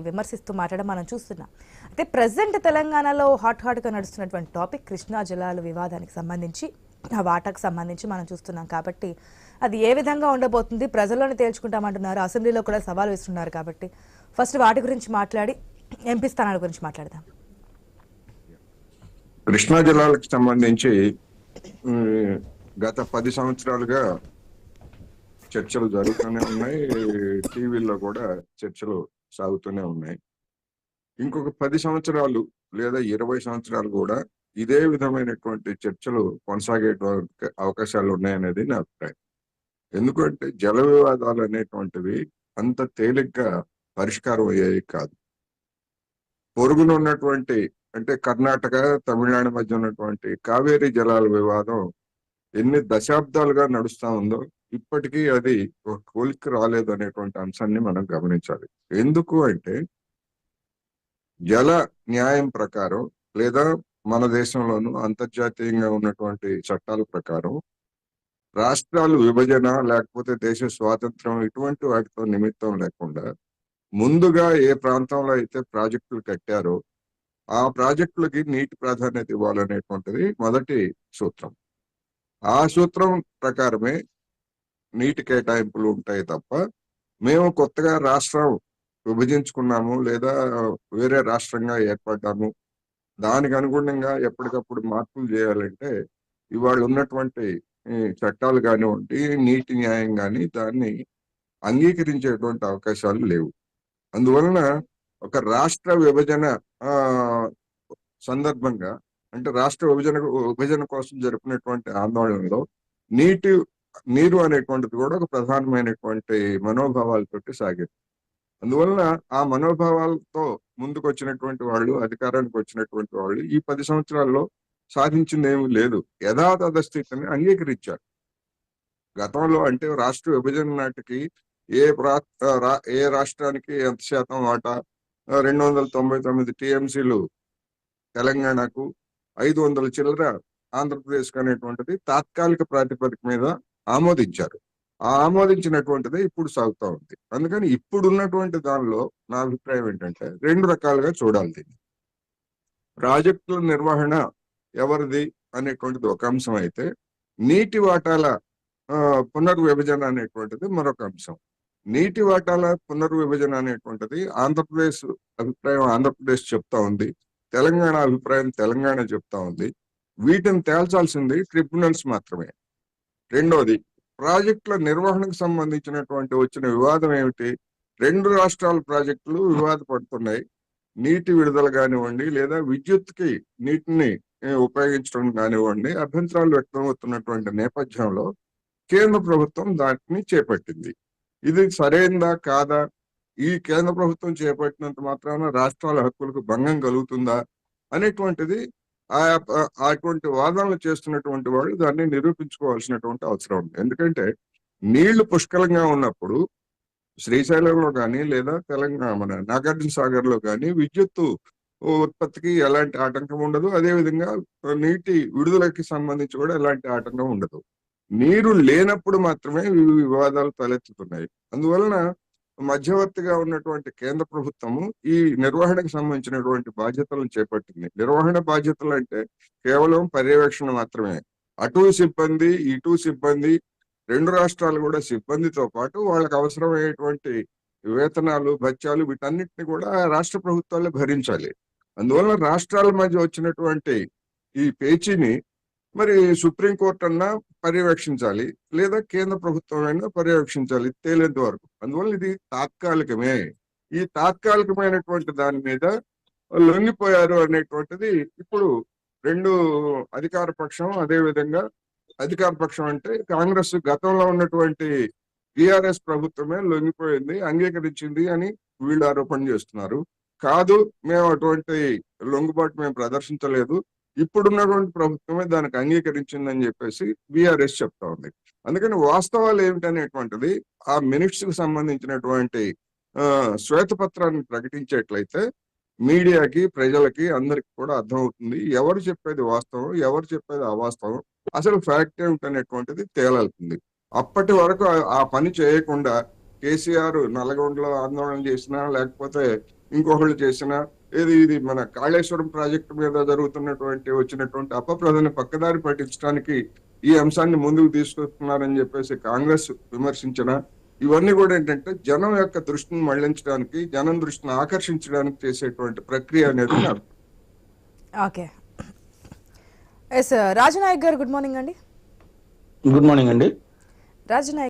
విమర్శిస్తూ మాట్లాడడం మనం చూస్తున్నాం. అయితే ప్రెసెంట్ తెలంగాణలో హాట్గా నడుస్తున్నటువంటి టాపిక్ కృష్ణా జలాల వివాదానికి సంబంధించి, ఆ వాటాకు సంబంధించి మనం చూస్తున్నాం. కాబట్టి అది ఏ విధంగా ఉండబోతుంది ప్రజల్లోనే తేల్చుకుంటామంటున్నారు. అసెంబ్లీలో కూడా సవాల్ వేస్తున్నారు. కాబట్టి ఫస్ట్ వాటి గురించి మాట్లాడి ఎంపీ స్థానాల గురించి మాట్లాడదాం. కృష్ణా జలాలకు సంబంధించి గత 10 సంవత్సరాలుగా చర్చలు జరుగుతూనే ఉన్నాయి. టీవీల్లో కూడా చర్చలు సాగుతూనే ఉన్నాయి. ఇంకొక 10 సంవత్సరాలు లేదా 20 సంవత్సరాలు కూడా ఇదే విధమైనటువంటి చర్చలు కొనసాగేటువంటి అవకాశాలు ఉన్నాయనేది నా అభిప్రాయం. ఎందుకంటే జల వివాదాలు అనేటువంటివి అంత తేలిగ్గా పరిష్కారం అయ్యేవి కాదు. పొరుగున ఉన్నటువంటి అంటే కర్ణాటక, తమిళనాడు మధ్య ఉన్నటువంటి కావేరీ జలాల వివాదం ఎన్ని దశాబ్దాలుగా నడుస్తా ఉందో ఇప్పటికీ అది ఒక కోలికి రాలేదు అనేటువంటి అంశాన్ని మనం గమనించాలి. ఎందుకు అంటే జల న్యాయం ప్రకారం లేదా మన దేశంలోనూ అంతర్జాతీయంగా ఉన్నటువంటి చట్టాల ప్రకారం రాష్ట్రాలు విభజన లేకపోతే దేశ స్వాతంత్రం ఇటువంటి వాటితో నిమిత్తం లేకుండా ముందుగా ఏ ప్రాంతంలో అయితే ప్రాజెక్టులు కట్టారో ఆ ప్రాజెక్టులకి నీటి ప్రాధాన్యత ఇవ్వాలనేటువంటిది మొదటి సూత్రం. ఆ సూత్రం ప్రకారమే నీటి కేటాయింపులు ఉంటాయి తప్ప మేము కొత్తగా రాష్ట్రం విభజించుకున్నాము లేదా వేరే రాష్ట్రంగా ఏర్పడ్డాము దానికి అనుగుణంగా ఎప్పటికప్పుడు మార్పులు చేయాలంటే ఇవాళ ఉన్నటువంటి చట్టాలు కానివ్వండి, నీటి న్యాయం కానీ దాన్ని అంగీకరించేటువంటి అవకాశాలు లేవు. అందువలన ఒక రాష్ట్ర విభజన సందర్భంగా అంటే రాష్ట్ర విభజన కోసం జరిపినటువంటి ఆందోళనలో నీరు అనేటువంటిది కూడా ఒక ప్రధానమైనటువంటి మనోభావాలతోటి సాగింది. అందువలన ఆ మనోభావాలతో ముందుకు వచ్చినటువంటి వాళ్ళు, అధికారానికి వచ్చినటువంటి వాళ్ళు ఈ 10 సంవత్సరాల్లో సాధించింది ఏమీ లేదు. యథాతథ స్థితిని అంగీకరించారు. గతంలో అంటే రాష్ట్ర విభజన నాటికి ఏ రాష్ట్రానికి ఎంత శాతం వాటా 299 టీఎంసీలు తెలంగాణకు, 500 చిల్లర ఆంధ్రప్రదేశ్కి అనేటువంటిది తాత్కాలిక ప్రాతిపదిక మీద ఆమోదించారు. ఆ ఆమోదించినటువంటిది ఇప్పుడు సాగుతూ ఉంది. అందుకని ఇప్పుడు ఉన్నటువంటి దానిలో నా అభిప్రాయం ఏంటంటే 2 రకాలుగా చూడాలి దీన్ని. ప్రాజెక్టుల నిర్వహణ ఎవరిది అనేటువంటిది ఒక అంశం అయితే, నీటి వాటాల పునర్విభజన అనేటువంటిది మరొక అంశం. నీటి వాటాల పునర్విభజన అనేటువంటిది ఆంధ్రప్రదేశ్ అభిప్రాయం ఆంధ్రప్రదేశ్ చెప్తా ఉంది, తెలంగాణ అభిప్రాయం తెలంగాణ చెప్తా ఉంది. వీటిని తేల్చాల్సింది ట్రిబ్యునల్స్ మాత్రమే. రెండోది, ప్రాజెక్టుల నిర్వహణకు సంబంధించినటువంటి వచ్చిన వివాదం ఏమిటి? 2 రాష్ట్రాల ప్రాజెక్టులు వివాదపడుతున్నాయి. నీటి విడుదల కానివ్వండి లేదా విద్యుత్కి నీటిని ఉపయోగించడం కానివ్వండి అభ్యంతరాలు వ్యక్తమవుతున్నటువంటి నేపథ్యంలో కేంద్ర ప్రభుత్వం దాన్ని చేపట్టింది. ఇది సరైందా కాదా? ఈ కేంద్ర ప్రభుత్వం చేపట్టినంత మాత్రాన రాష్ట్రాల హక్కులకు భంగం కలుగుతుందా అనేటువంటిది అటువంటి వాదనలు చేస్తున్నటువంటి వాళ్ళు దాన్ని నిరూపించుకోవాల్సినటువంటి అవసరం ఉంది. ఎందుకంటే నీళ్లు పుష్కలంగా ఉన్నప్పుడు శ్రీశైలంలో కానీ లేదా మన నాగార్జున సాగర్ లో కానీ విద్యుత్తు ఉత్పత్తికి ఎలాంటి ఆటంకం ఉండదు. అదేవిధంగా నీటి విడుదలకి సంబంధించి కూడా ఎలాంటి ఆటంకం ఉండదు. నీరు లేనప్పుడు మాత్రమే వివాదాలు తలెత్తుతున్నాయి. అందువలన మధ్యవర్తిగా ఉన్నటువంటి కేంద్ర ప్రభుత్వము ఈ నిర్వహణకు సంబంధించినటువంటి బాధ్యతలను చేపట్టింది. నిర్వహణ బాధ్యతలు అంటే కేవలం పర్యవేక్షణ మాత్రమే. అటు సిబ్బంది ఇటు సిబ్బంది, 2 రాష్ట్రాలు కూడా సిబ్బందితో పాటు వాళ్ళకి అవసరమయ్యేటువంటి వేతనాలు, భత్యాలు వీటన్నిటిని కూడా రాష్ట్ర ప్రభుత్వాలే భరించాలి. అందువలన రాష్ట్రాల మధ్య వచ్చినటువంటి ఈ పేచీని మరి సుప్రీంకోర్టు అన్నా పర్యవేక్షించాలి లేదా కేంద్ర ప్రభుత్వం అయినా పర్యవేక్షించాలి తేలేంత వరకు. అందువల్ల ఇది తాత్కాలికమే. ఈ తాత్కాలికమైనటువంటి దాని మీద లొంగిపోయారు అనేటువంటిది ఇప్పుడు 2 అధికార పక్షం, అదేవిధంగా అధికార పక్షం అంటే కాంగ్రెస్ గతంలో ఉన్నటువంటి టిఆర్ఎస్ ప్రభుత్వమే లొంగిపోయింది, అంగీకరించింది అని వీళ్ళు ఆరోపణ చేస్తున్నారు. కాదు, మేము అటువంటి లొంగుబాటు మేము ప్రదర్శించలేదు, ఇప్పుడున్నటువంటి ప్రభుత్వమే దానికి అంగీకరించిందని చెప్పేసి బీఆర్ఎస్ చెప్తా ఉంది. అందుకని వాస్తవాలు ఏమిటనేటువంటిది ఆ మినిట్స్ కు సంబంధించినటువంటి శ్వేతపత్రాన్ని ప్రకటించేట్లయితే మీడియాకి, ప్రజలకి, అందరికి కూడా అర్థమవుతుంది ఎవరు చెప్పేది వాస్తవం, ఎవరు చెప్పేది అవాస్తవం, అసలు ఫ్యాక్ట్ ఏమిటనేటువంటిది తేలాల్సింది. అప్పటి వరకు ఆ పని చేయకుండా కేసీఆర్ నల్గొండలో ఆందోళన చేసినా లేకపోతే ఇంకొకళ్ళు చేసినా ఇది మన కాళేశ్వరం ప్రాజెక్టు మీద వచ్చినటువంటి అపప్రదను పక్కదారి పట్టించడానికి ఈ అంశాన్ని ముందుకు తీసుకొస్తున్నారని చెప్పేసి కాంగ్రెస్ విమర్శించిన ఇవన్నీ కూడా ఏంటంటే జనం యొక్క దృష్టిని మళ్లించడానికి, జనం దృష్టిని ఆకర్షించడానికి చేసేటువంటి ప్రక్రియ అనేది నాకు. ఓకే, ఎస్ రాజనాయక్ గారు, గుడ్ మార్నింగ్ అండి. గుడ్ మార్నింగ్ అండి. రాజనాయక్